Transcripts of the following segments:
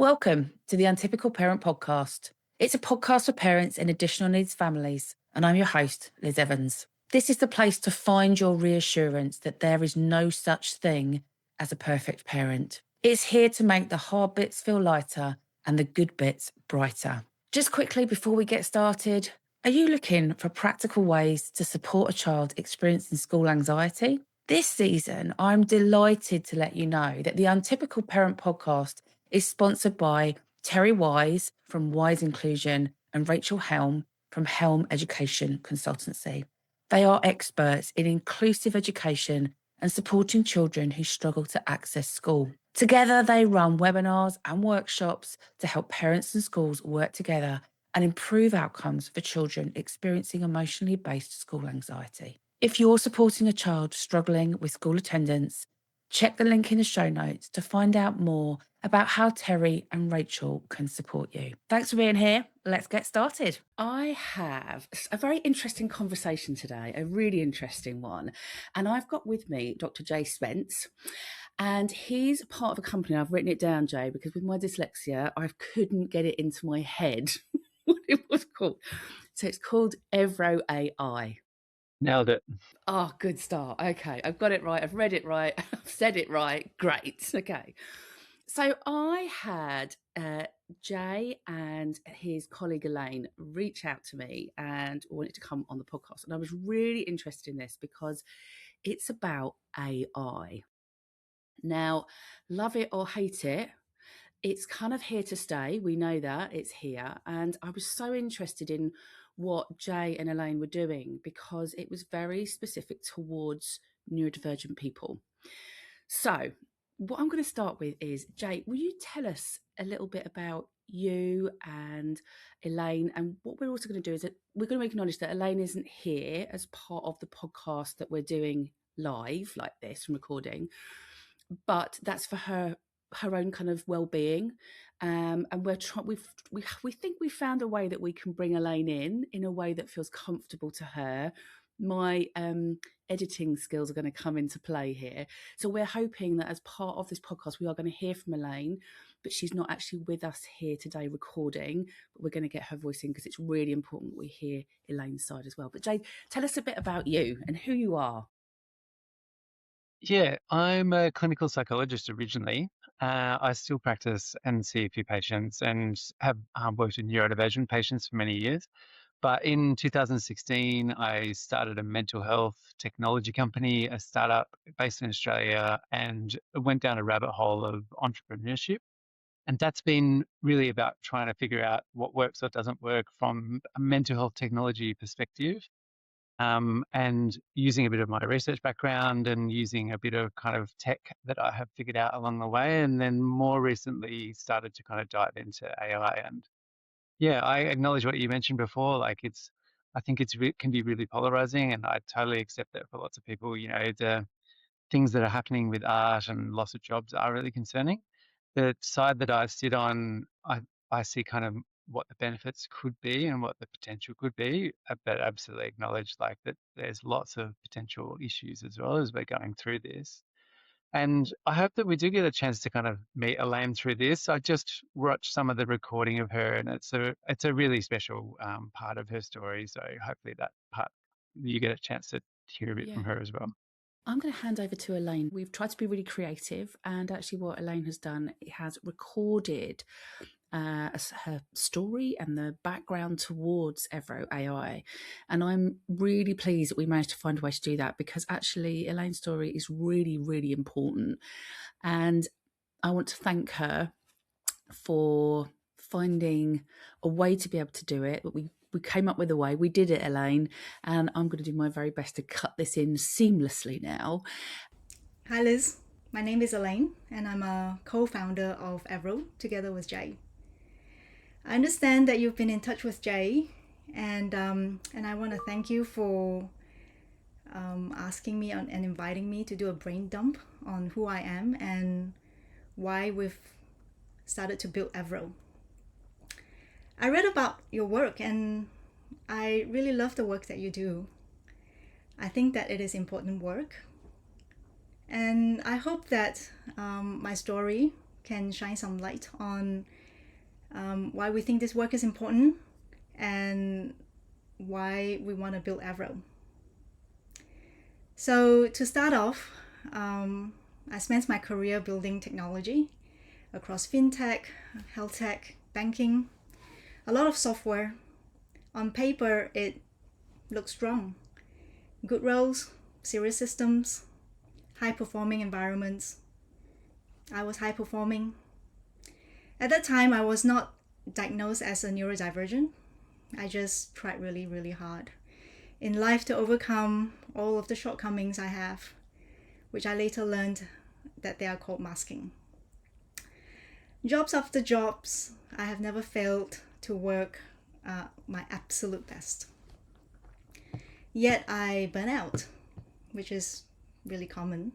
Welcome to the Untypical Parent Podcast. It's a podcast for parents in additional needs families, and I'm your host, Liz Evans. This is the place to find your reassurance that there is no such thing as a perfect parent. It's here to make the hard bits feel lighter and the good bits brighter. Just quickly before we get started, are you looking for practical ways to support a child experiencing school anxiety? This season, I'm delighted to let you know that the Untypical Parent Podcast is sponsored by Terry Wise from Wise Inclusion and Rachel Helm from Helm Education Consultancy. They are experts in inclusive education and supporting children who struggle to access school. Together, they run webinars and workshops to help parents and schools work together and improve outcomes for children experiencing emotionally based school anxiety. If you're supporting a child struggling with school attendance, check the link in the show notes to find out more about how Terry and Rachel can support you. Thanks for being here. Let's get started. I have a very interesting conversation today, a really interesting one. And I've got with me Dr. Jay Spence. And he's part of a company. I've written it down, Jay, because with my dyslexia, I couldn't get it into my head what it was called. So it's called Evro AI. Nailed it. Oh, good start. Okay, I've got it right. I've read it right. I've said it right. Great. Okay. So I had Jay and his colleague Elaine reach out to me and wanted to come on the podcast. And I was really interested in this because it's about AI. Now, love it or hate it, it's kind of here to stay. We know that it's here. And I was so interested in what Jay and Elaine were doing because it was very specific towards neurodivergent people. So what I'm going to start with is, Jay, will you tell us a little bit about you and Elaine? And what we're also going to do is that we're going to acknowledge that Elaine isn't here as part of the podcast that we're doing live like this and recording, but that's for her own kind of well-being, and we think we found a way that we can bring Elaine in a way that feels comfortable to her. My editing skills are going to come into play here, so we're hoping that as part of this podcast we are going to hear from Elaine, but she's not actually with us here today recording, but we're going to get her voice in because it's really important that we hear Elaine's side as well. But Jade, tell us a bit about you and who you are. Yeah, I'm a clinical psychologist originally. I still practice and see a few patients and have worked with neurodivergent patients for many years. But in 2016, I started a mental health technology company, a startup based in Australia, and went down a rabbit hole of entrepreneurship. And that's been really about trying to figure out what works or doesn't work from a mental health technology perspective. And using a bit of my research background and using a bit of kind of tech that I have figured out along the way, and then more recently started to kind of dive into AI. And yeah, I acknowledge what you mentioned before. Like I think can be really polarizing, and I totally accept that for lots of people. You know, the things that are happening with art and loss of jobs are really concerning. The side that I sit on, I see kind of what the benefits could be and what the potential could be, but absolutely acknowledge like that there's lots of potential issues as well as we're going through this. And I hope that we do get a chance to kind of meet Elaine through this. I just watched some of the recording of her, and it's a really special part of her story. So hopefully that part you get a chance to hear a bit from her as well. I'm going to hand over to Elaine. We've tried to be really creative, and actually what Elaine has done, it has recorded her story and the background towards Evro AI. And I'm really pleased that we managed to find a way to do that because actually Elaine's story is really, really important. And I want to thank her for finding a way to be able to do it. But we came up with a way. We did it, Elaine, and I'm going to do my very best to cut this in seamlessly now. Hi Liz, my name is Elaine and I'm a co-founder of Evro together with Jay. I understand that you've been in touch with Jay and I want to thank you for asking me and inviting me to do a brain dump on who I am and why we've started to build Evro. I read about your work and I really love the work that you do. I think that it is important work. And I hope that my story can shine some light on why we think this work is important and why we want to build Evro. So to start off, I spent my career building technology across fintech, health tech, banking, a lot of software. On paper, it looks strong. Good roles, serious systems, high-performing environments. I was high-performing. At that time, I was not diagnosed as a neurodivergent. I just tried really, really hard in life to overcome all of the shortcomings I have, which I later learned that they are called masking. Jobs after jobs, I have never failed to work my absolute best. Yet I burn out, which is really common.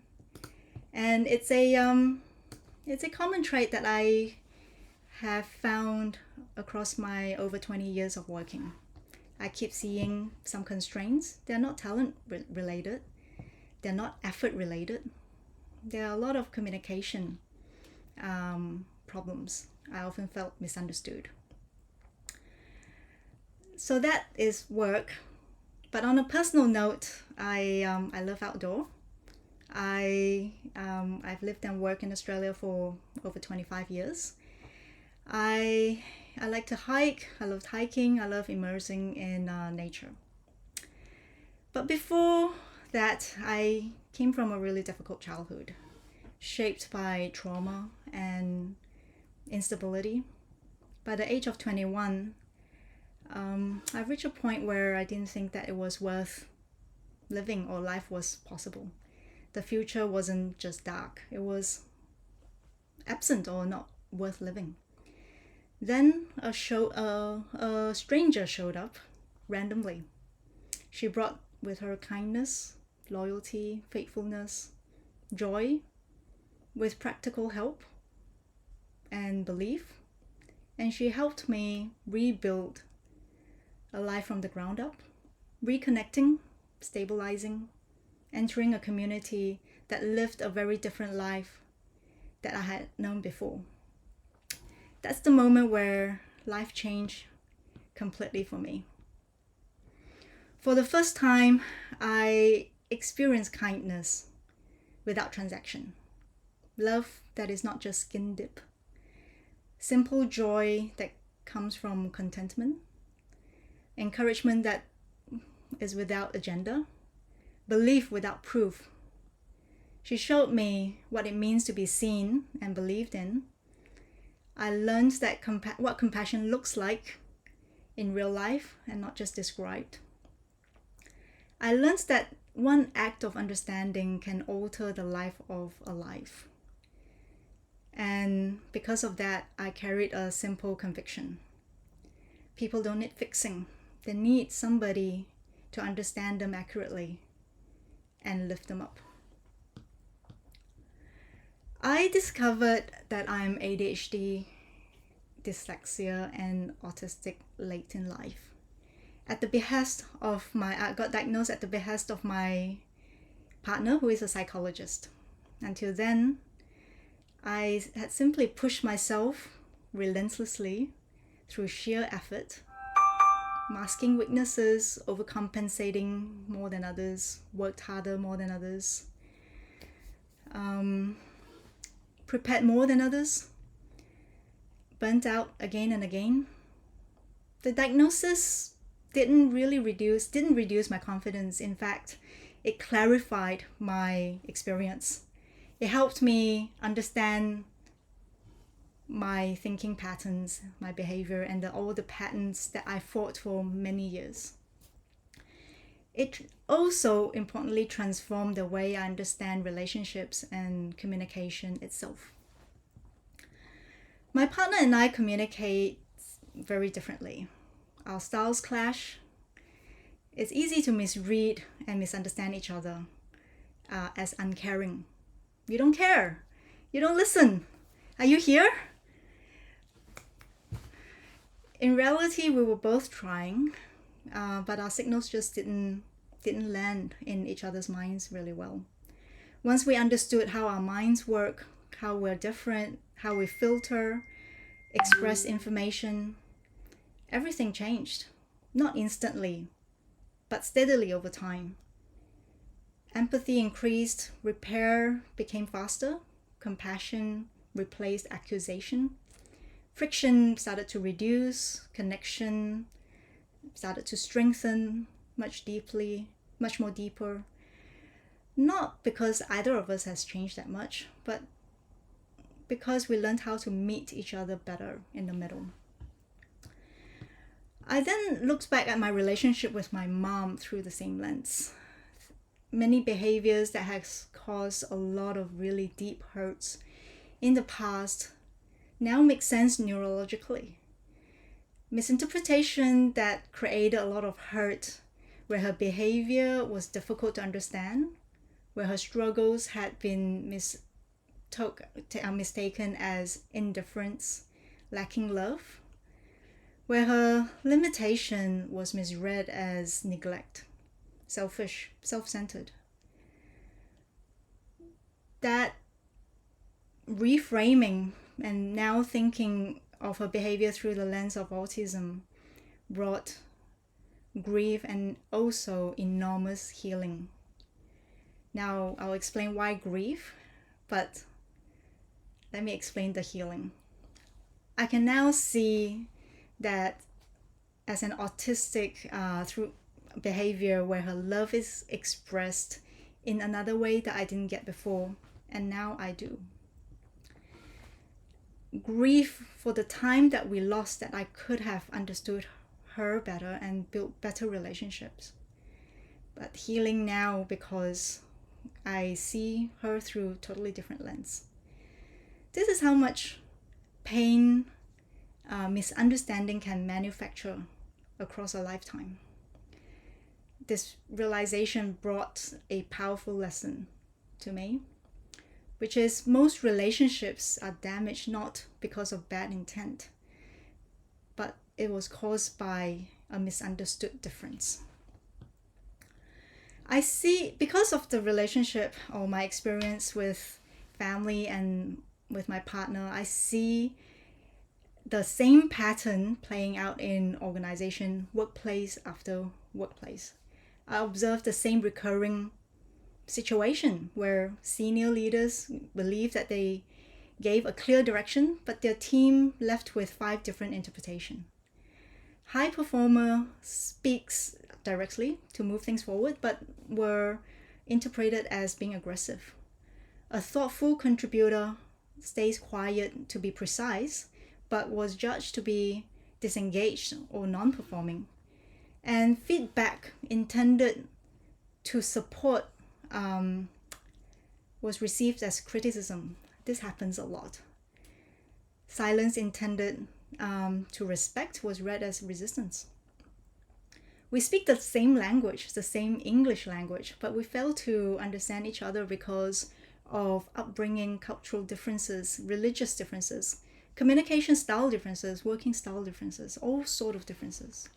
And it's a common trait that I have found across my over 20 years of working. I keep seeing some constraints. They're not talent related. They're not effort related. There are a lot of communication problems. I often felt misunderstood. So that is work. But on a personal note, I love outdoor. I've lived and worked in Australia for over 25 years. I like to hike. I love hiking. I love immersing in nature. But before that, I came from a really difficult childhood, shaped by trauma and instability. By the age of 21, I reached a point where I didn't think that it was worth living or life was possible. The future wasn't just dark, it was absent or not worth living. Then a stranger showed up randomly. She brought with her kindness, loyalty, faithfulness, joy, with practical help and belief. And she helped me rebuild a life from the ground up, reconnecting, stabilizing, entering a community that lived a very different life that I had known before. That's the moment where life changed completely for me. For the first time, I experienced kindness without transaction. Love that is not just skin deep. Simple joy that comes from contentment. Encouragement that is without agenda. Belief without proof. She showed me what it means to be seen and believed in. I learned that what compassion looks like in real life and not just described. I learned that one act of understanding can alter the life of a life. And because of that, I carried a simple conviction. People don't need fixing. They need somebody to understand them accurately and lift them up. I discovered that I'm ADHD, dyslexia, and autistic late in life. I got diagnosed at the behest of my partner, who is a psychologist. Until then, I had simply pushed myself relentlessly through sheer effort, masking weaknesses, overcompensating more than others, worked harder more than others, prepared more than others, burnt out again and again. The diagnosis didn't reduce my confidence. In fact, it clarified my experience. It helped me understand my thinking patterns, my behavior, and all the patterns that I fought for many years. It also importantly transformed the way I understand relationships and communication itself. My partner and I communicate very differently. Our styles clash. It's easy to misread and misunderstand each other as uncaring. You don't care. You don't listen. Are you here? In reality, we were both trying, but our signals just didn't land in each other's minds really well. Once we understood how our minds work, how we're different, how we filter, express information. Everything changed, not instantly, but steadily over time. Empathy increased, repair became faster, compassion replaced accusation, friction started to reduce, connection started to strengthen much more deeper. Not because either of us has changed that much, but because we learned how to meet each other better in the middle. I then looked back at my relationship with my mom through the same lens. Many behaviors that has caused a lot of really deep hurts in the past now make sense neurologically. Misinterpretation that created a lot of hurt, where her behavior was difficult to understand, where her struggles had been mistaken as indifference, lacking love, where her limitation was misread as neglect, selfish, self-centered. That reframing and now thinking of her behavior through the lens of autism brought grief and also enormous healing. Now I'll explain why grief, but let me explain the healing. I can now see that as an autistic through behavior where her love is expressed in another way that I didn't get before, and now I do. Grief for the time that we lost, that I could have understood her better and built better relationships. But healing now because I see her through a totally different lens. This is how much pain, misunderstanding can manufacture across a lifetime. This realization brought a powerful lesson to me, which is most relationships are damaged not because of bad intent, but it was caused by a misunderstood difference. I see, because of the relationship or my experience with family and with my partner, I see the same pattern playing out in organization, workplace after workplace. I observe the same recurring situation where senior leaders believe that they gave a clear direction, but their team left with 5 different interpretations. High performer speaks directly to move things forward, but were interpreted as being aggressive. A thoughtful contributor stays quiet to be precise, but was judged to be disengaged or non-performing. And feedback intended to support was received as criticism. This happens a lot. Silence intended to respect was read as resistance. We speak the same language, the same English language, but we fail to understand each other because of upbringing, cultural differences, religious differences, communication style differences, working style differences, all sort of differences.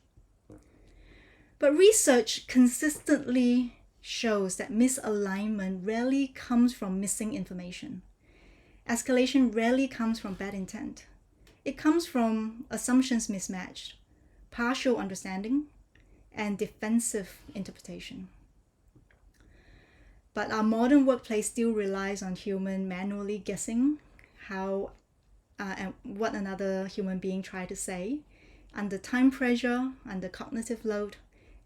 But research consistently shows that misalignment rarely comes from missing information. Escalation rarely comes from bad intent. It comes from assumptions mismatched, partial understanding, and defensive interpretation. But our modern workplace still relies on human manually guessing how and what another human being tried to say, under time pressure, under cognitive load,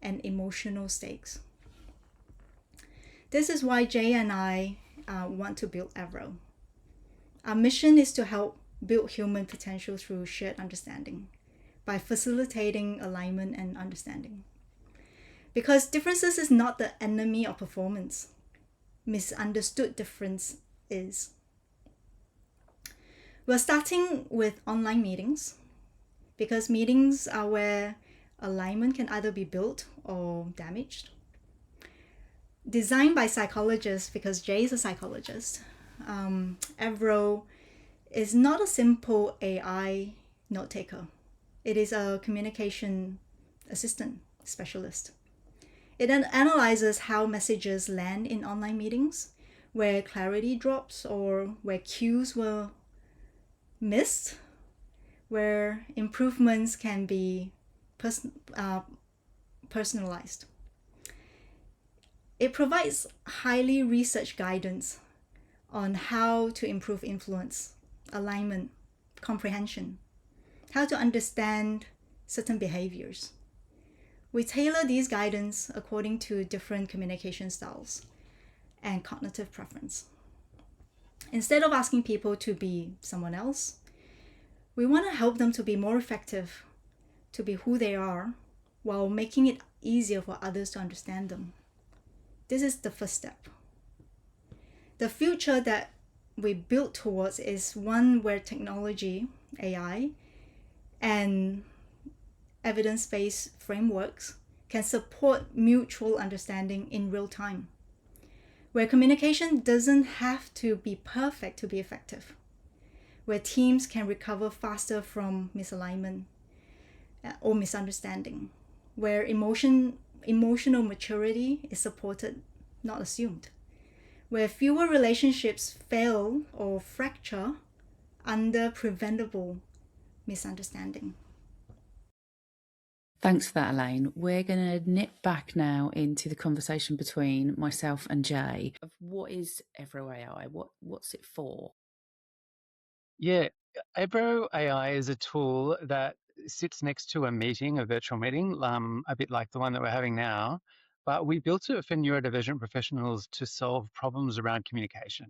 and emotional stakes. This is why Jay and I want to build Evro. Our mission is to help build human potential through shared understanding by facilitating alignment and understanding. Because differences is not the enemy of performance. Misunderstood difference is. We're starting with online meetings because meetings are where alignment can either be built or damaged. Designed by psychologists, because Jay is a psychologist, Evro is not a simple AI note taker. It is a communication assistant specialist. It then analyzes how messages land in online meetings, where clarity drops or where cues were missed, where improvements can be personalized. It provides highly researched guidance on how to improve influence, alignment, comprehension, how to understand certain behaviors. We tailor these guidance according to different communication styles and cognitive preference. Instead of asking people to be someone else, we want to help them to be more effective, to be who they are, while making it easier for others to understand them. This is the first step. The future that we build towards is one where technology, AI, and evidence-based frameworks can support mutual understanding in real time, where communication doesn't have to be perfect to be effective, where teams can recover faster from misalignment or misunderstanding, where emotional maturity is supported, not assumed, where fewer relationships fail or fracture under preventable misunderstanding. Thanks for that, Elaine. We're going to nip back now into the conversation between myself and Jay of what is Evro AI? What's it for? Yeah, Avro AI is a tool that sits next to a meeting, a virtual meeting, a bit like the one that we're having now. But we built it for neurodivergent professionals to solve problems around communication.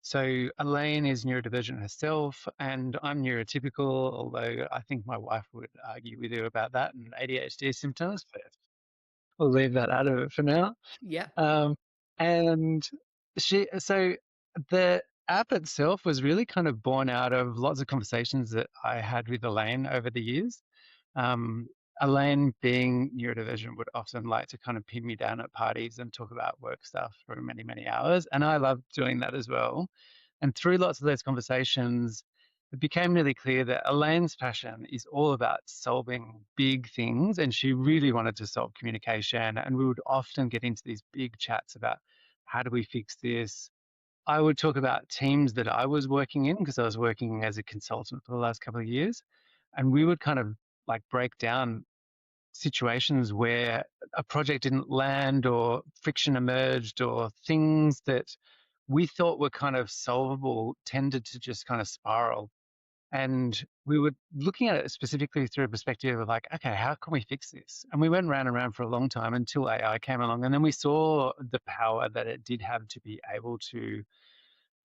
So Elaine is neurodivergent herself, and I'm neurotypical, although I think my wife would argue with you about that and ADHD symptoms, but we'll leave that out of it for now. Yeah. And so the app itself was really kind of born out of lots of conversations that I had with Elaine over the years. Elaine, being neurodivergent, would often like to kind of pin me down at parties and talk about work stuff for many, many hours. And I loved doing that as well. And through lots of those conversations, it became really clear that Elaine's passion is all about solving big things, and she really wanted to solve communication. And we would often get into these big chats about how do we fix this. I would talk about teams that I was working in because I was working as a consultant for the last couple of years, and we would kind of like break down situations where a project didn't land or friction emerged or things that we thought were kind of solvable tended to just kind of spiral. And we were looking at it specifically through a perspective of like, okay, how can we fix this? And we went round and round for a long time until AI came along. And then we saw the power that it did have to be able to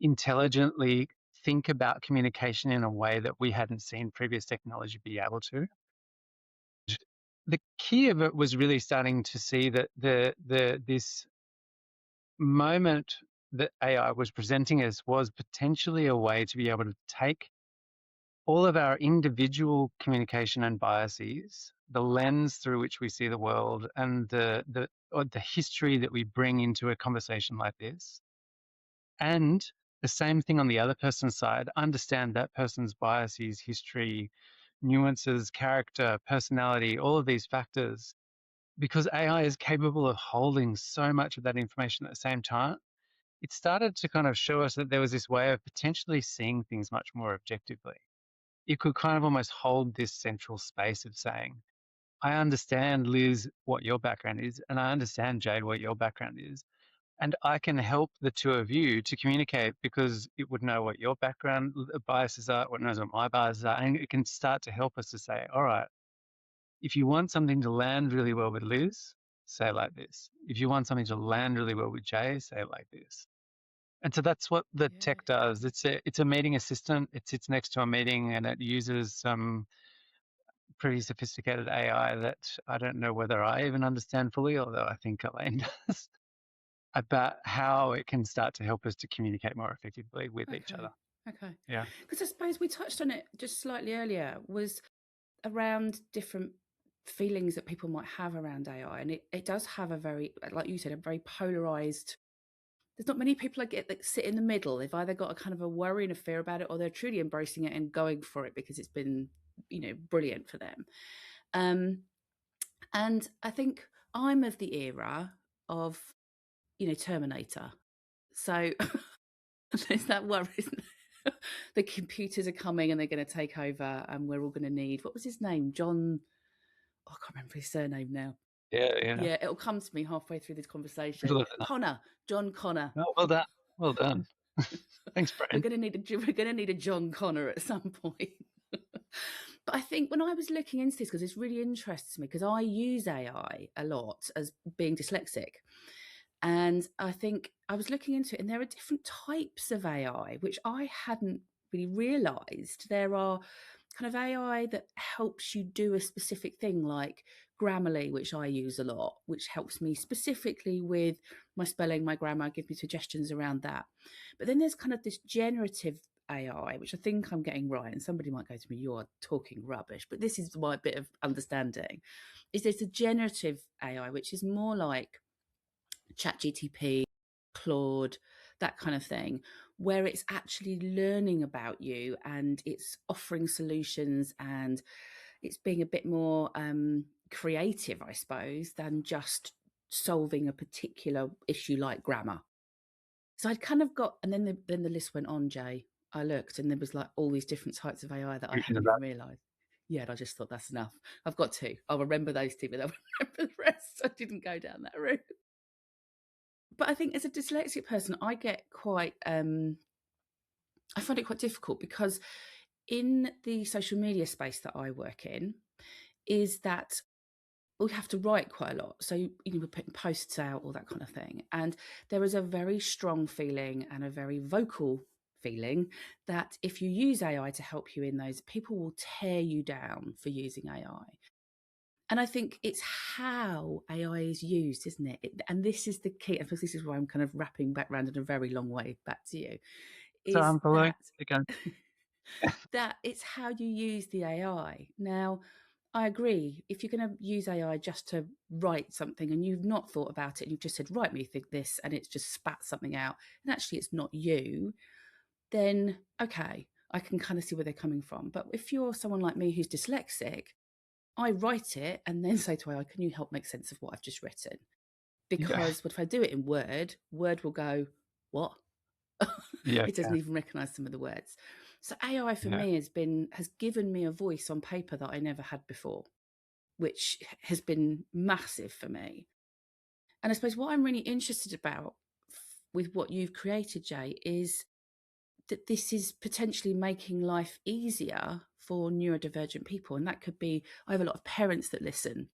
intelligently think about communication in a way that we hadn't seen previous technology be able to. The key of it was really starting to see that this moment that AI was presenting us was potentially a way to be able to take all of our individual communication and biases, the lens through which we see the world, and the history that we bring into a conversation like this, and the same thing on the other person's side, understand that person's biases, history, nuances, character, personality, all of these factors, because AI is capable of holding so much of that information at the same time. It started to kind of show us that there was this way of potentially seeing things much more objectively. It could kind of almost hold this central space of saying, I understand, Liz, what your background is, and I understand, Jade, what your background is. And I can help the two of you to communicate because it would know what your background biases are, what knows what my biases are, and it can start to help us to say, all right, if you want something to land really well with Liz, say it like this. If you want something to land really well with Jay, say it like this. And so that's what the tech does. It's a meeting assistant. It sits next to a meeting and it uses some pretty sophisticated AI that I don't know whether I even understand fully, although I think Elaine does, about how it can start to help us to communicate more effectively with each other. Okay. Yeah. Because I suppose we touched on it just slightly earlier, was around different feelings that people might have around AI. And it does have a very, like you said, a very polarized. There's not many people that sit in the middle. They've either got a kind of a worry and a fear about it, or they're truly embracing it and going for it because it's been, brilliant for them. And I think I'm of the era of, Terminator. So there's that worry, isn't there? The computers are coming and they're going to take over, and we're all going to need, what was his name? John, I can't remember his surname now. Yeah. Yeah, it'll come to me halfway through this conversation. Good luck. John Connor. Oh, well done. Well done. Thanks, We're Brian. going to need a John Connor at some point. But I think when I was looking into this, because this really interests me, because I use AI a lot as being dyslexic. And I think I was looking into it, and there are different types of AI, which I hadn't really realized. There are kind of AI that helps you do a specific thing, like Grammarly, which I use a lot, which helps me specifically with my spelling, my grammar, give me suggestions around that. But then there's kind of this generative AI, which I think I'm getting right. And somebody might go to me, "You are talking rubbish," but this is my bit of understanding. Is there's a generative AI, which is more like ChatGTP, Claude, that kind of thing, where it's actually learning about you and it's offering solutions and it's being a bit more creative, I suppose, than just solving a particular issue like grammar. So I'd kind of got, and then the list went on, Jay. I looked and there was like all these different types of AI that I hadn't even realised. Yeah, and I just thought that's enough. I've got two. I'll remember those two, but I'll remember the rest. I didn't go down that route. But I think as a dyslexic person, I get quite, I find it quite difficult because in the social media space that I work in, is that we have to write quite a lot. So, we're putting posts out, all that kind of thing. And there is a very strong feeling and a very vocal feeling that if you use AI to help you in those, people will tear you down for using AI. And I think it's how AI is used, isn't it? And this is the key. I suppose this is why I'm kind of wrapping back around in a very long way back to you. So Is I'm following. that that it's how you use the AI. Now, I agree. If you're going to use AI just to write something and you've not thought about it and you've just said, write me think this, and it's just spat something out, and actually it's not you, then okay, I can kind of see where they're coming from. But if you're someone like me who's dyslexic, I write it and then say to AI, can you help make sense of what I've just written? Because if I do it in Word, Word will go, what? It doesn't even recognize some of the words. So AI for me has given me a voice on paper that I never had before, which has been massive for me. And I suppose what I'm really interested about with what you've created, Jay, is that this is potentially making life easier for neurodivergent people. And that could be, I have a lot of parents that listen.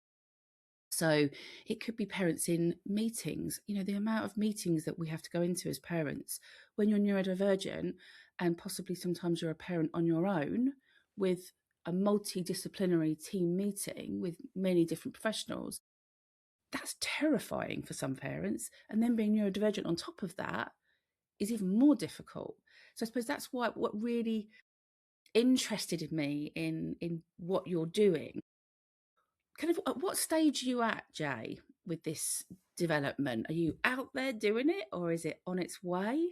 So it could be parents in meetings, the amount of meetings that we have to go into as parents when you're neurodivergent, and possibly sometimes you're a parent on your own with a multidisciplinary team meeting with many different professionals. That's terrifying for some parents. And then being neurodivergent on top of that is even more difficult. So I suppose that's what really interested me in what you're doing. Kind of at what stage are you at, Jay, with this development? Are you out there doing it, or is it on its way?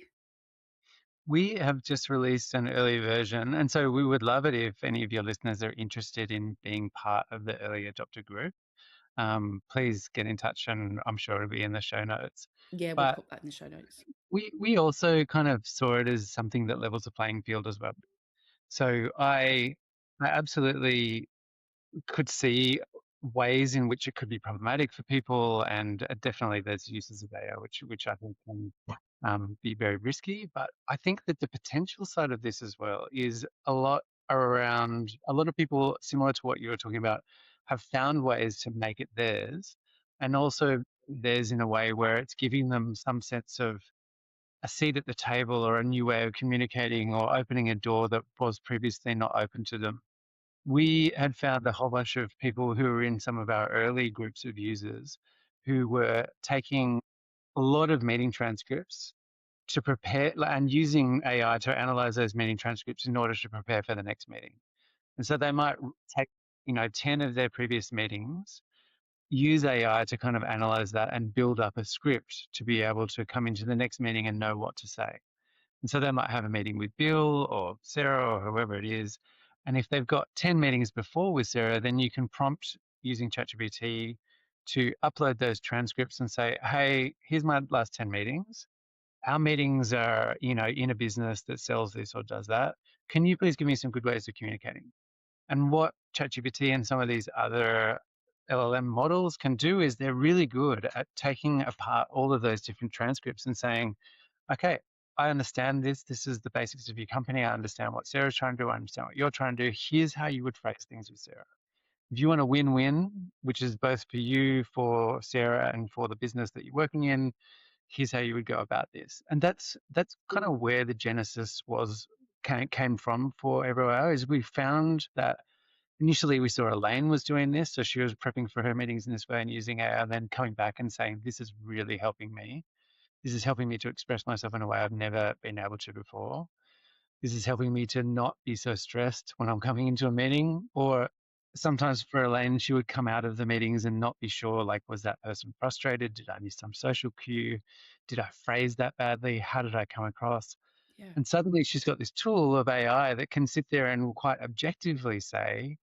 We have just released an early version, and so we would love it if any of your listeners are interested in being part of the early adopter group. Please get in touch, and I'm sure it'll be in the show notes. Yeah, we'll But put that in the show notes. we also kind of saw it as something that levels the playing field as well. So I absolutely could see ways in which it could be problematic for people, and definitely there's uses of AI which I think can be very risky. But I think that the potential side of this as well is a lot around, a lot of people similar to what you were talking about have found ways to make it theirs, and also theirs in a way where it's giving them some sense of a seat at the table or a new way of communicating or opening a door that was previously not open to them. We had found a whole bunch of people who were in some of our early groups of users who were taking a lot of meeting transcripts to prepare and using AI to analyze those meeting transcripts in order to prepare for the next meeting. And so they might take, 10 of their previous meetings, use AI to kind of analyze that and build up a script to be able to come into the next meeting and know what to say. And so they might have a meeting with Bill or Sarah or whoever it is. And if they've got 10 meetings before with Sarah, then you can prompt using ChatGPT to upload those transcripts and say, hey, here's my last 10 meetings. our meetings are, in a business that sells this or does that. Can you please give me some good ways of communicating? And what ChatGPT and some of these other LLM models can do is they're really good at taking apart all of those different transcripts and saying, okay, I understand this. This is the basics of your company. I understand what Sarah's trying to do. I understand what you're trying to do. Here's how you would phrase things with Sarah. If you want a win-win, which is both for you, for Sarah, and for the business that you're working in, here's how you would go about this. And that's kind of where the genesis came from for Evro AI, is we found that initially we saw Elaine was doing this, so she was prepping for her meetings in this way and using AI, and then coming back and saying, this is really helping me. This is helping me to express myself in a way I've never been able to before. This is helping me to not be so stressed when I'm coming into a meeting. Or sometimes for Elaine, she would come out of the meetings and not be sure, like, was that person frustrated? Did I miss some social cue? Did I phrase that badly? How did I come across? Yeah. And suddenly she's got this tool of AI that can sit there and will quite objectively say,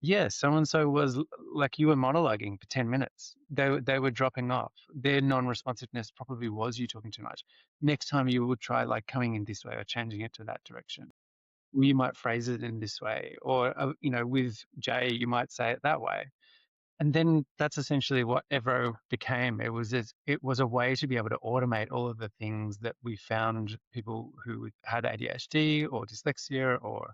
yeah, so and so was like, you were monologuing for 10 minutes. They were dropping off. Their non-responsiveness probably was you talking too much. Next time you would try like coming in this way or changing it to that direction. Or you might phrase it in this way. Or, with Jay, you might say it that way. And then that's essentially what Evro became. It was a way to be able to automate all of the things that we found people who had ADHD or dyslexia or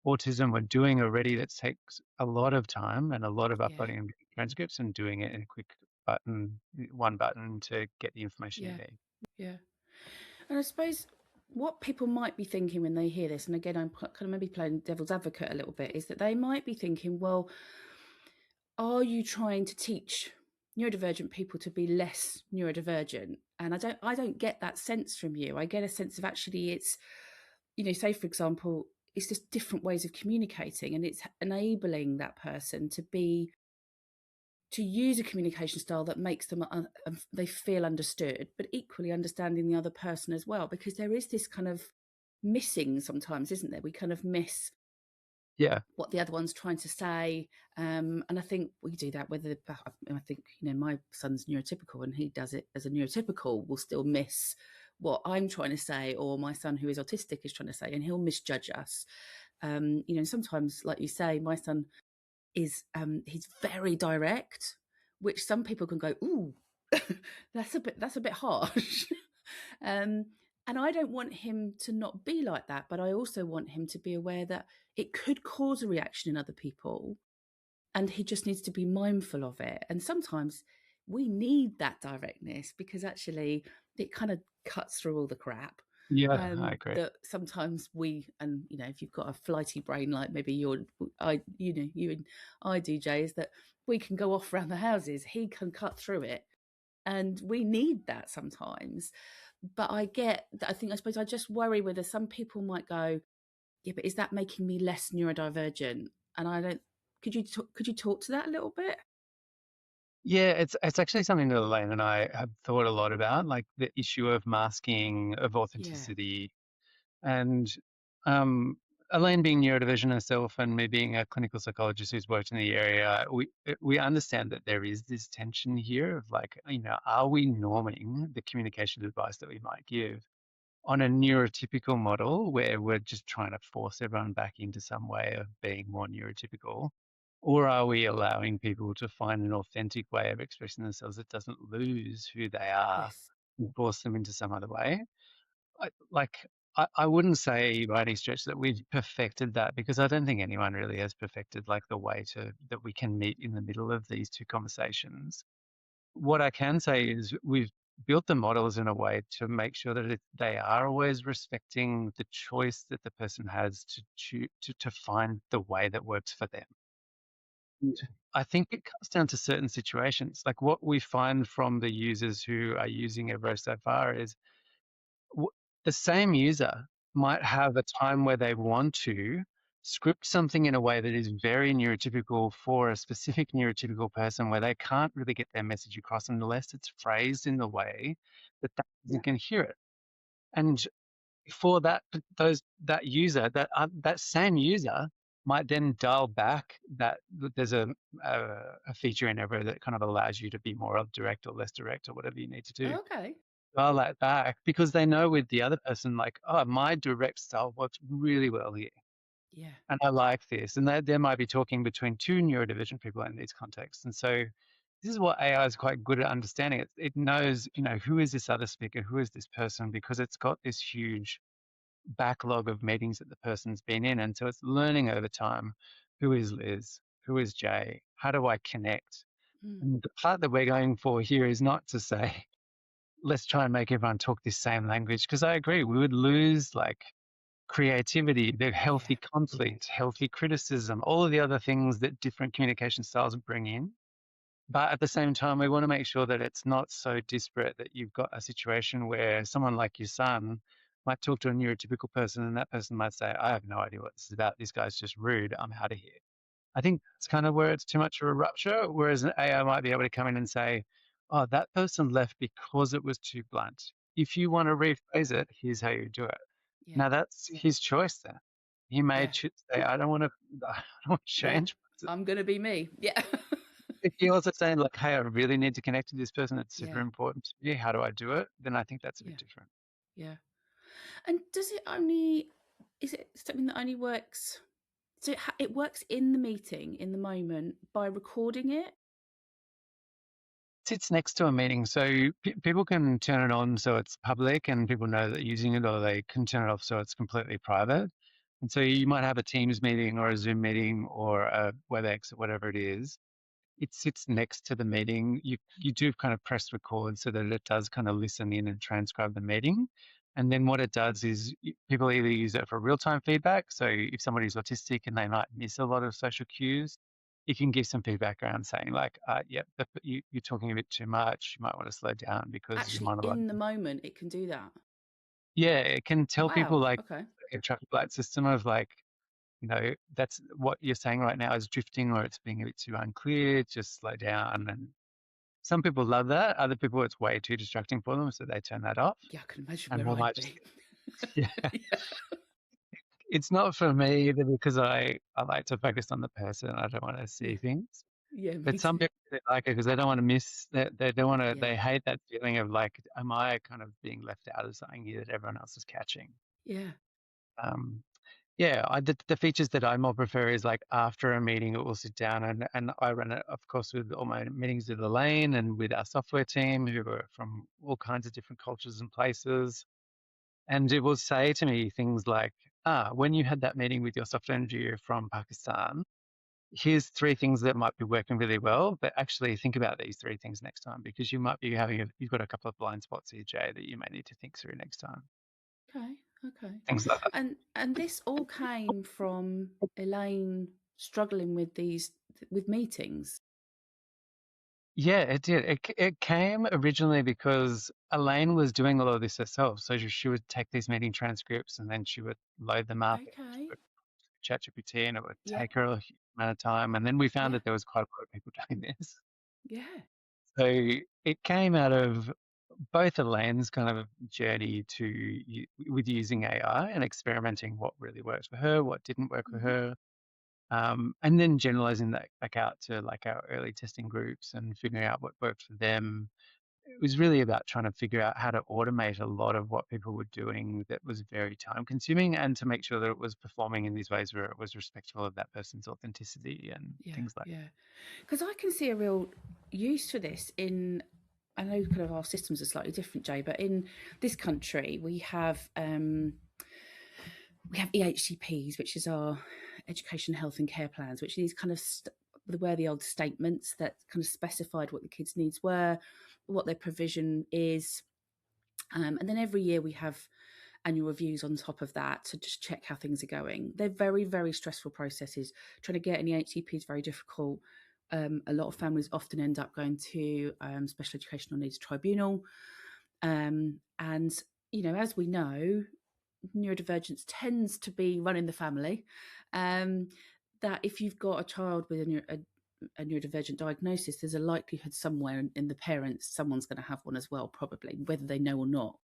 autism were doing already, that takes a lot of time and a lot of Yeah. uploading and transcripts and doing it in a quick one button to get the information you Yeah. need. Yeah. And I suppose what people might be thinking when they hear this, and again, I'm kind of maybe playing devil's advocate a little bit, is that they might be thinking, well, are you trying to teach neurodivergent people to be less neurodivergent? And I don't get that sense from you. I get a sense of actually it's, say for example, it's just different ways of communicating, and it's enabling that person to use a communication style that makes them they feel understood, but equally understanding the other person as well, because there is this kind of missing sometimes, isn't there? We kind of miss Yeah. what the other one's trying to say, and I think we do that whether I think my son's neurotypical, and he does it as a neurotypical will still miss what I'm trying to say, or my son who is autistic is trying to say, and he'll misjudge us. Sometimes, like you say, my son is he's very direct, which some people can go, ooh, that's a bit harsh. um, and I don't want him to not be like that, but I also want him to be aware that it could cause a reaction in other people, and he just needs to be mindful of it. And sometimes we need that directness because actually it kind of cuts through all the crap Yeah, I agree. that sometimes we, and if you've got a flighty brain like maybe you and I do, Jay, is that we can go off around the houses. He can cut through it, and we need that sometimes. But I suppose I just worry whether some people might go, yeah, but is that making me less neurodivergent? And I don't. Could you talk to that a little bit? Yeah, it's actually something that Elaine and I have thought a lot about, like the issue of masking, of Yeah. authenticity. And um, Elaine being neurodivergent herself and me being a clinical psychologist who's worked in the area, we understand that there is this tension here of like, are we norming the communication advice that we might give on a neurotypical model where we're just trying to force everyone back into some way of being more neurotypical? Or are we allowing people to find an authentic way of expressing themselves that doesn't lose who they are Yes. and force them into some other way? I wouldn't say by any stretch that we've perfected that, because I don't think anyone really has perfected like the way that we can meet in the middle of these two conversations. What I can say is we've built the models in a way to make sure that they are always respecting the choice that the person has to choose to find the way that works for them. And I think it comes down to certain situations. Like what we find from the users who are using Evro so far is w- the same user might have a time where they want to script something in a way that is very neurotypical for a specific neurotypical person, where they can't really get their message across unless it's phrased in the way that that person can hear it. And for that user, that same user might then dial back that there's a feature in Evro that kind of allows you to be more direct or less direct or whatever you need to do. Okay. dial that back because they know with the other person, like, oh, my direct style works really well here. Yeah. And I like this. And they might be talking between two neurodivergent people in these contexts. And so this is what AI is quite good at understanding. It knows, who is this other speaker? Who is this person? Because it's got this huge backlog of meetings that the person's been in. And so it's learning over time, who is Liz? Who is Jay? How do I connect? Mm. And the part that we're going for here is not to say, let's try and make everyone talk this same language. Because I agree, we would lose like creativity, the healthy Yeah. conflict, healthy criticism, all of the other things that different communication styles bring in. But at the same time, we want to make sure that it's not so disparate that you've got a situation where someone like your son might talk to a neurotypical person and that person might say, I have no idea what this is about. This guy's just rude. I'm out of here. I think it's kind of where it's too much of a rupture, whereas an AI might be able to come in and say, oh, that person left because it was too blunt. If you want to rephrase it, here's how you do it. Yeah. Now that's his choice then. He may Yeah. say, I don't want to Yeah. change. I'm going to be me. Yeah. If you're also saying like, hey, I really need to connect to this person, it's super Yeah. important to me. How do I do it? Then I think that's a Yeah. bit different. Yeah. And is it something that only works? So it works in the meeting, in the moment, by recording it? Sits next to a meeting, so people can turn it on so it's public and people know that using it, or they can turn it off so it's completely private. And so you might have a Teams meeting or a Zoom meeting or a WebEx or whatever it is. It sits next to the meeting. You do kind of press record so that it does kind of listen in and transcribe the meeting. And then what it does is people either use it for real-time feedback. So if somebody's autistic and they might miss a lot of social cues, you can give some feedback around saying like, yeah, you're talking a bit too much. You might want to slow down because your Actually, monologue. in the moment, it can do that. Yeah, it can tell people Wow. like Okay. a traffic light system of like, that's what you're saying right now is drifting or it's being a bit too unclear. Just slow down. And some people love that. Other people, it's way too distracting for them, so they turn that off. Yeah, I can imagine And where they I'd might just, be. yeah. Yeah. It's not for me either because I like to focus on the person. I don't want to see Yeah. things. Yeah, But me some too. people they like it because they don't want to miss that. They don't want to. Yeah. They hate that feeling of like, am I kind of being left out of something here that everyone else is catching? Yeah. Um, Yeah, the features that I more prefer is like after a meeting, it will sit down and I run it, of course, with all my meetings with Elaine and with our software team who are from all kinds of different cultures and places. And it will say to me things like, when you had that meeting with your software engineer from Pakistan, here's three things that might be working really well, but actually think about these three things next time because you might be you've got a couple of blind spots here, Jay, that you may need to think through next time. Okay. Okay. Things like that. And this all came from Elaine struggling with with meetings. Yeah, it did. It came originally because Elaine was doing a lot of this herself. So she would take these meeting transcripts and then she would load them up Okay. into ChatGPT and it would Yeah. take her a huge amount of time. And then we found Yeah. that there was quite a lot of people doing this. Yeah. So it came out of both Elaine's kind of journey with using AI and experimenting what really works for her, what didn't work for Hmm. her, and then generalizing that back out to like our early testing groups and figuring out what worked for them. It was really about trying to figure out how to automate a lot of what people were doing that was very time consuming and to make sure that it was performing in these ways where it was respectful of that person's authenticity and Yeah. things like Yeah. Because I can see a real use for this in. I know kind of our systems are slightly different, Jay, but in this country we have EHCPs, which is our education, health, and care plans, which are these kind of were the old statements that kind of specified what the kids' needs were, what their provision is, and then every year we have annual reviews on top of that to just check how things are going. They're very, very stressful processes. Trying to get an EHCP is very difficult. A lot of families often end up going to special educational needs tribunal, and as we know, neurodivergence tends to be running the family. That if you've got a child with a neurodivergent diagnosis, there's a likelihood somewhere in the parents someone's going to have one as well, probably, whether they know or not.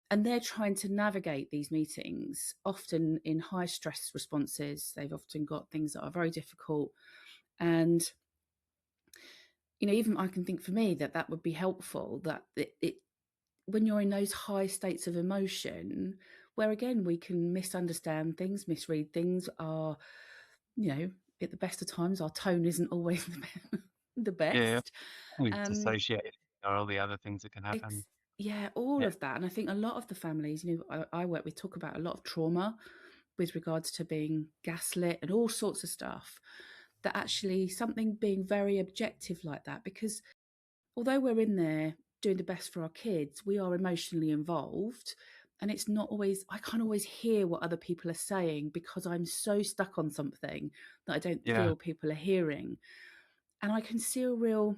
And they're trying to navigate these meetings, often in high stress responses. They've often got things that are very difficult. And, even I can think for me that would be helpful, that when you're in those high states of emotion, where again we can misunderstand things, misread things, at the best of times, our tone isn't always the Yeah. best. We Um, dissociate or all the other things that can happen. yeah, all Yeah. of that. And I think a lot of the families, I work with, talk about a lot of trauma with regards to being gaslit and all sorts of stuff. That actually something being very objective like that, because although we're in there doing the best for our kids, we are emotionally involved. And it's not always, I can't always hear what other people are saying because I'm so stuck on something that I don't Yeah. feel people are hearing. And I can see a real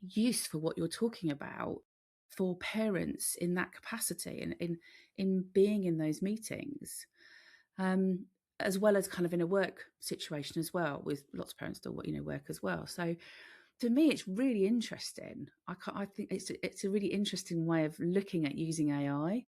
use for what you're talking about for parents in that capacity and in being in those meetings, um, as well as kind of in a work situation as well, with lots of parents still work as well. So to me, it's really interesting. I think it's a really interesting way of looking at using AI.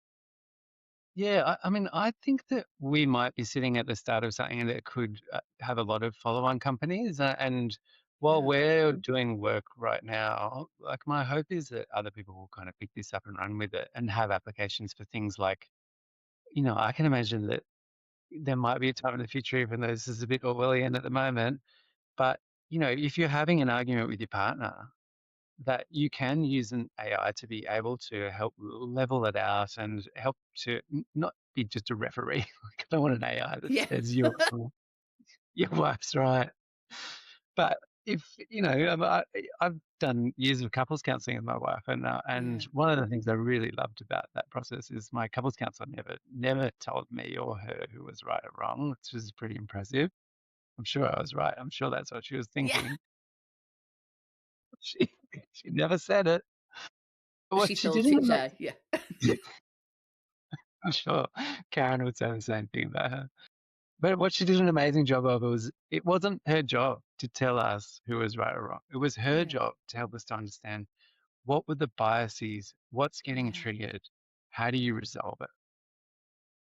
Yeah, I mean, I think that we might be sitting at the start of something that could have a lot of follow-on companies. And while Yeah. we're doing work right now, like my hope is that other people will kind of pick this up and run with it and have applications for things like, I can imagine that there might be a time in the future, even though this is a bit Orwellian at the moment, but, if you're having an argument with your partner, that you can use an AI to be able to help level it out and help to not be just a referee. Like, I don't want an AI that Yeah. says your wife's right. But if I've done years of couples counselling with my wife, and Yeah. one of the things I really loved about that process is my couples counsellor never told me or her who was right or wrong, which was pretty impressive. I'm sure I was right. I'm sure that's what she was Yeah. thinking. She she never said it. But what She she did thought in it, the Jay. Yeah. I'm sure Karen would say the same thing about her. But what she did an amazing job of was it wasn't her job to tell us who was right or wrong. It was her Yeah. job to help us to understand what were the biases, what's getting Yeah. triggered, how do you resolve it?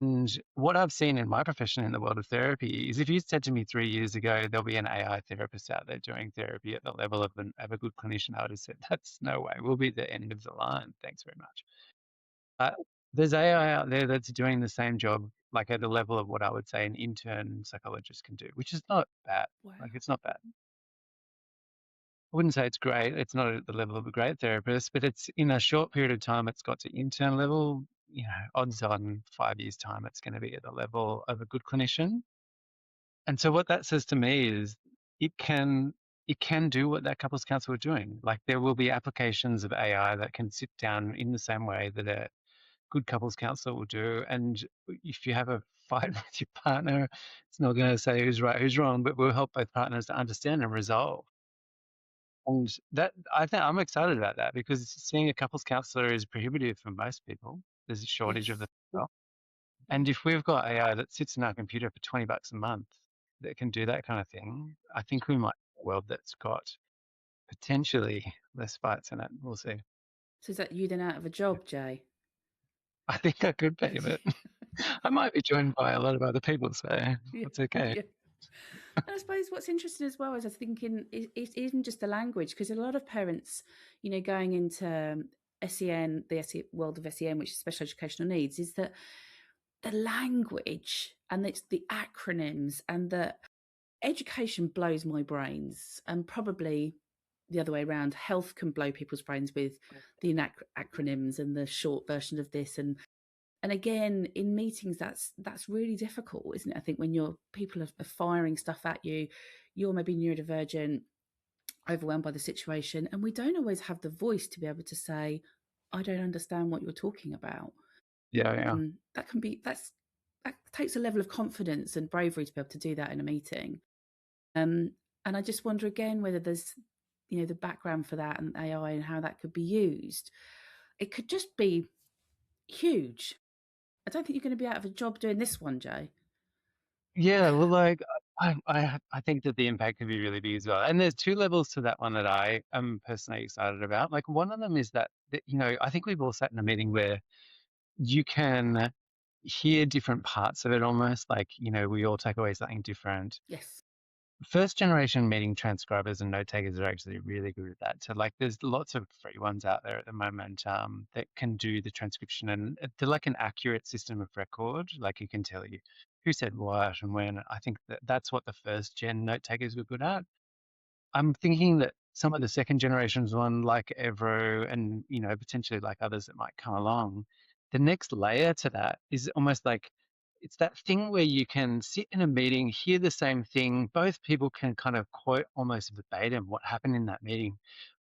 And what I've seen in my profession in the world of therapy is if you said to me 3 years ago, there'll be an AI therapist out there doing therapy at the level of a good clinician, I would have said, that's no way. We'll be the end of the line. Thanks very much. There's AI out there that's doing the same job, like at the level of what I would say an intern psychologist can do, which is not bad. Like, Wow. it's not bad. I wouldn't say it's great. It's not at the level of a great therapist, but it's in a short period of time, it's got to intern level. Odds on 5 years' time, it's going to be at the level of a good clinician. And so what that says to me is it can it can do what that couples counsel are doing. Like, there will be applications of AI that can sit down in the same way that a good couples counsellor will do. And if you have a fight with your partner, it's not going to say who's right, who's wrong, but will help both partners to understand and resolve. And that I think I'm excited about that because seeing a couples counsellor is prohibitive for most people. There's a shortage of Yes. the stuff. Yeah. And if we've got AI that sits in our computer for $20 a month that can do that kind of thing, I think we might have a world that's got potentially less fights in it. We'll see. So is that you then out of a job, Jay? I think I could be, but I might be joined by a lot of other people, so Yeah. that's okay. Yeah. And I suppose what's interesting as well is I was thinking is even just the language, because a lot of parents, going into SEN, the world of SEN, which is special educational needs, is that the language and it's the acronyms and the education blows my brains, and probably the other way around. Health can blow people's brains with the acronyms and the short version of this, and again in meetings that's really difficult, isn't it? I think when people are firing stuff at you, you're maybe neurodivergent, overwhelmed by the situation, and we don't always have the voice to be able to say, I don't understand what you're talking about. Yeah, yeah. That takes a level of confidence and bravery to be able to do that in a meeting. And I just wonder again whether there's the background for that and AI and how that could be used. It could just be huge. I don't think you're going to be out of a job doing this one, Jay. Yeah, well, like, I think that the impact could be really big as well. And there's two levels to that one that I am personally excited about. Like, one of them is that I think we've all sat in a meeting where you can hear different parts of it almost. Like, we all take away something different. Yes. First generation meeting transcribers and note takers are actually really good at that. So like there's lots of free ones out there at the moment that can do the transcription, and they're like an accurate system of record. Like it can tell you who said what and when. I think that's what the first gen note takers were good at. I'm thinking that some of the second generations one, like Evro and, potentially like others that might come along, the next layer to that is almost like it's that thing where you can sit in a meeting, hear the same thing, both people can kind of quote almost verbatim what happened in that meeting.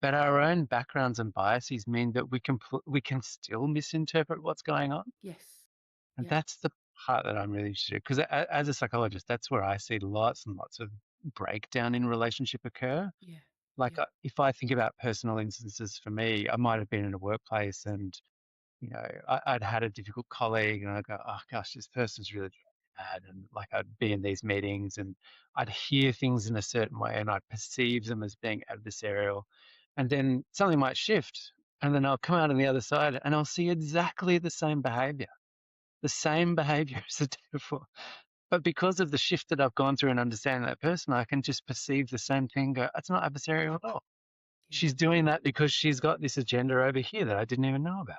But our own backgrounds and biases mean that we can still misinterpret what's going on. Yes. And Yeah. that's the part that I'm really interested in, because as a psychologist, that's where I see lots and lots of breakdown in relationship occur. Yeah. Like Yeah. if I think about personal instances for me, I might have been in a workplace and, I'd had a difficult colleague and I go, oh gosh, this person's really bad. And like I'd be in these meetings and I'd hear things in a certain way and I'd perceive them as being adversarial. And then something might shift and then I'll come out on the other side and I'll see exactly the same behavior as the day before. But because of the shift that I've gone through and understanding that person, I can just perceive the same thing, go, it's not adversarial at all. Yeah. She's doing that because she's got this agenda over here that I didn't even know about.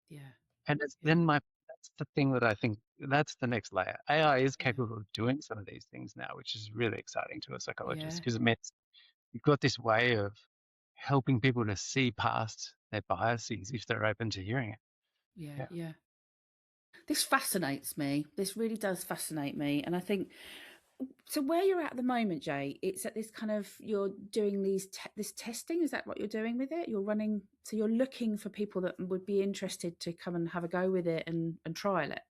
Yeah. And it's Yeah. that's the thing that I think that's the next layer. AI is Yeah. capable of doing some of these things now, which is really exciting to a psychologist Yeah. because it means you've got this way of helping people to see past their biases if they're open to hearing it. Yeah. Yeah. Yeah. This fascinates me. This really does fascinate me. And I think, so where you're at the moment, Jay, it's at this kind of, you're doing this testing. Is that what you're doing with it? You're running, so you're looking for people that would be interested to come and have a go with it and trial it.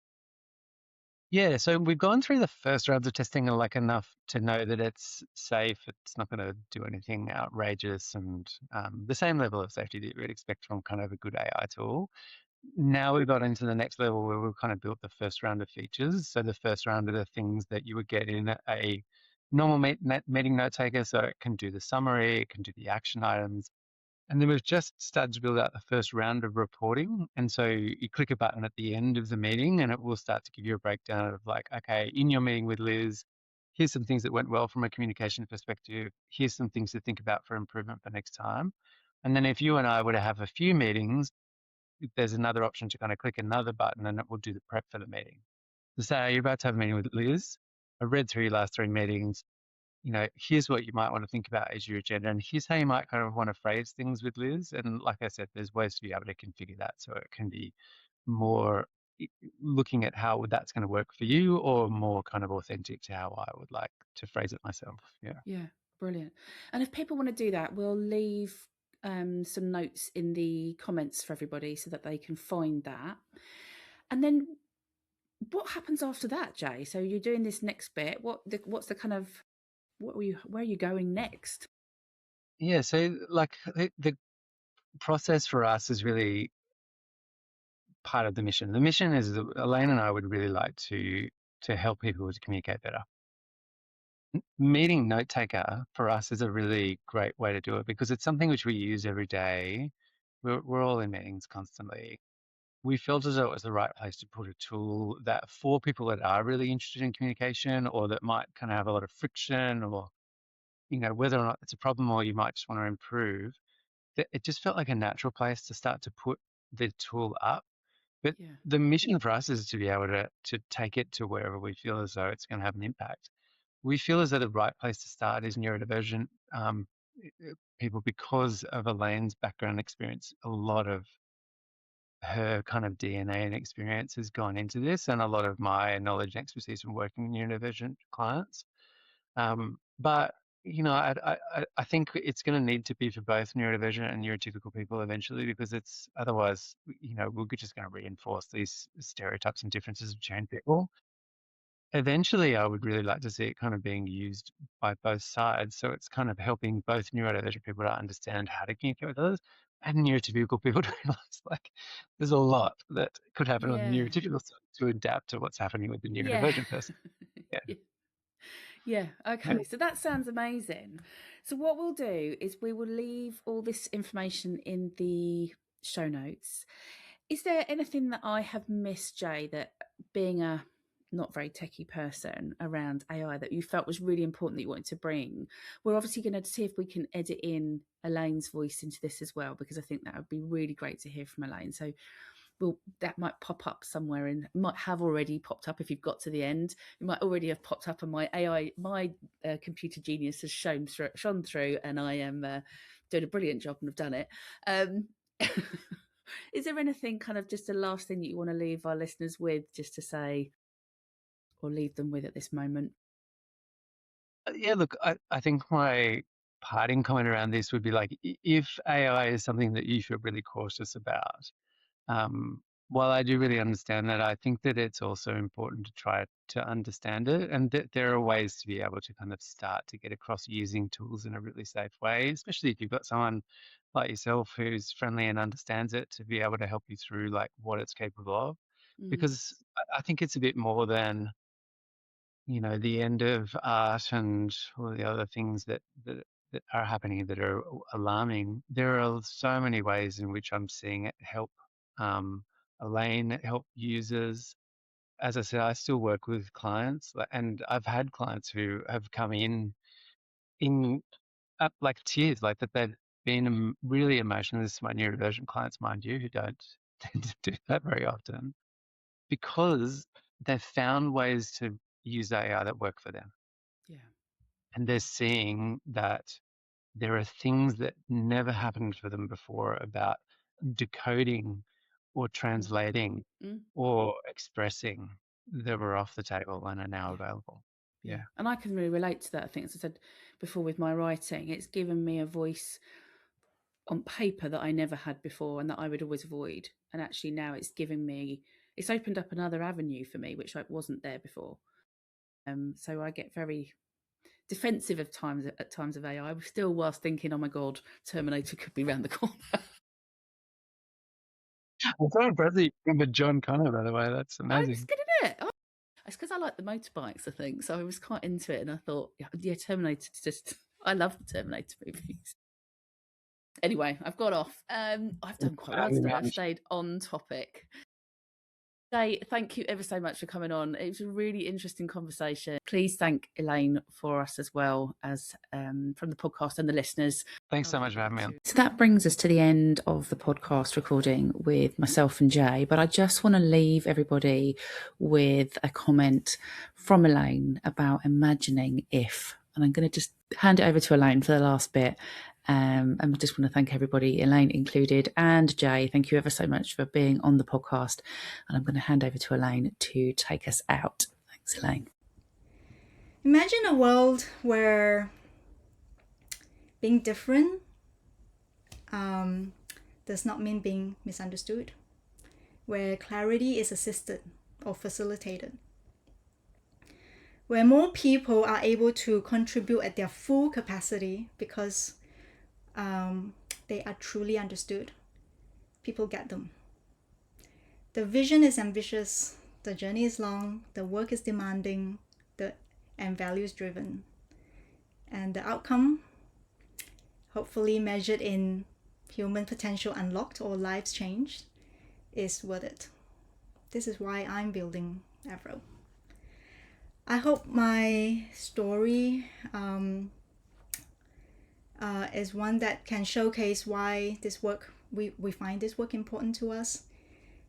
Yeah, so we've gone through the first rounds of testing like enough to know that it's safe. It's not going to do anything outrageous, and the same level of safety that you would expect from kind of a good AI tool. Now we've got into the next level where we've kind of built the first round of features. So the first round are the things that you would get in a normal meeting note taker. So it can do the summary, it can do the action items. And then we've just started to build out the first round of reporting. And so you click a button at the end of the meeting and it will start to give you a breakdown of like, okay, in your meeting with Liz, here's some things that went well from a communication perspective. Here's some things to think about for improvement for next time. And then if you and I were to have a few meetings, there's another option to kind of click another button and it will do the prep for the meeting. So say you're about to have a meeting with Liz. I read through your last 3 meetings. Here's what you might want to think about as your agenda, and here's how you might kind of want to phrase things with Liz. And like I said, there's ways to be able to configure that so it can be more looking at how that's going to work for you, or more kind of authentic to how I would like to phrase it myself. Yeah. Yeah, brilliant. And if people want to do that, we'll leave some notes in the comments for everybody so that they can find that. And then what happens after that, Jay? So you're doing this next bit. What's the kind of, where are you going next? Yeah. So like the process for us is really part of the mission. The mission is that Elaine and I would really like to help people to communicate better. Meeting note taker for us is a really great way to do it because it's something which we use every day. We're all in meetings constantly. We felt as though it was the right place to put a tool that for people that are really interested in communication or that might kind of have a lot of friction, or whether or not it's a problem or you might just want to improve, that it just felt like a natural place to start to put the tool up. But Yeah. the mission for us is to be able to take it to wherever we feel as though it's going to have an impact. We feel as though the right place to start is neurodivergent people because of Elaine's background experience. A lot of her kind of DNA and experience has gone into this, and a lot of my knowledge and expertise from working with neurodivergent clients. But I think it's going to need to be for both neurodivergent and neurotypical people eventually, because it's otherwise, we're just going to reinforce these stereotypes and differences between people. Eventually, I would really like to see it kind of being used by both sides. So it's kind of helping both neurodivergent people to understand how to communicate with others and neurotypical people to realize like there's a lot that could happen on the Yeah. neurotypical side to adapt to what's happening with the Yeah. neurodivergent person. Yeah. Yeah. Okay. So that sounds amazing. So what we'll do is we will leave all this information in the show notes. Is there anything that I have missed, Jay, that being a not very techie person around AI that you felt was really important that you wanted to bring. We're obviously going to see if we can edit in Elaine's voice into this as well, because I think that would be really great to hear from Elaine. So that might pop up somewhere, and might have already popped up if you've got to the end. It might already have popped up, and my computer genius has shone through, and I am doing a brilliant job and have done it. Is there anything, kind of just the last thing that you want to leave our listeners with, just to say, or leave them with at this moment? Yeah, look, I think my parting comment around this would be like, if AI is something that you feel really cautious about, um, while I do really understand that, I think that it's also important to try to understand it, and that there are ways to be able to kind of start to get across using tools in a really safe way, especially if you've got someone like yourself who's friendly and understands it, to be able to help you through like what it's capable of. Because I think it's a bit more than, the end of art and all the other things that are happening that are alarming. There are so many ways in which I'm seeing it help Elaine, help users. As I said, I still work with clients, and I've had clients who have come in like tears, like that they've been really emotional. This is my neurodivergent clients, mind you, who don't tend to do that very often, because they've found ways to use AI that work for them. Yeah. And they're seeing that there are things that never happened for them before about decoding or translating Mm. or expressing, that were off the table and are now Yeah. available. Yeah. Yeah. And I can really relate to that. I think, as I said before, with my writing, it's given me a voice on paper that I never had before and that I would always avoid. And actually now it's opened up another avenue for me, which wasn't there before. So I get very defensive at times of AI. Still, whilst thinking, oh my God, Terminator could be around the corner. I'm so impressed that you remember John Connor, by the way. That's I'm just amazing. good at it. It's because I like the motorbikes, I think. So I was quite into it, and I thought, yeah, Terminator. I love the Terminator movies. Anyway, I've got off. I've done quite well today. I've stayed on topic. Jay, thank you ever so much for coming on. It was a really interesting conversation. Please thank Elaine for us, as well as from the podcast and the listeners. Thanks so much for having me on. So that brings us to the end of the podcast recording with myself and Jay. But I just want to leave everybody with a comment from Elaine about imagining if. And I'm going to just hand it over to Elaine for the last bit. And I just want to thank everybody, Elaine included, and Jay. Thank you ever so much for being on the podcast. And I'm going to hand over to Elaine to take us out. Thanks, Elaine. Imagine a world where being different does not mean being misunderstood, where clarity is assisted or facilitated, where more people are able to contribute at their full capacity because they are truly understood. People get them. The vision is ambitious, the journey is long, the work is demanding, and values driven. And the outcome, hopefully measured in human potential unlocked or lives changed, is worth it. This is why I'm building Evro. I hope my story is one that can showcase why this work, we find this work important to us.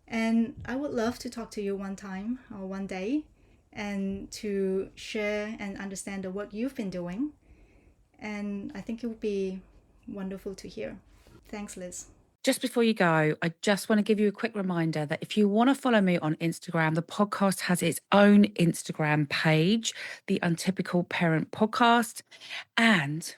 And I would love to talk to you one time or one day and to share and understand the work you've been doing. And I think it would be wonderful to hear. Thanks, Liz. Just before you go, I just want to give you a quick reminder that if you want to follow me on Instagram, the podcast has its own Instagram page, the Untypical Parent Podcast. And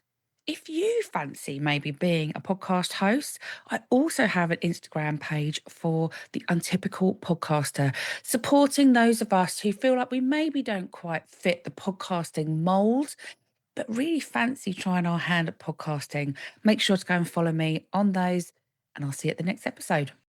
if you fancy maybe being a podcast host, I also have an Instagram page for the Untypical Podcaster, supporting those of us who feel like we maybe don't quite fit the podcasting mold, but really fancy trying our hand at podcasting. Make sure to go and follow me on those, and I'll see you at the next episode.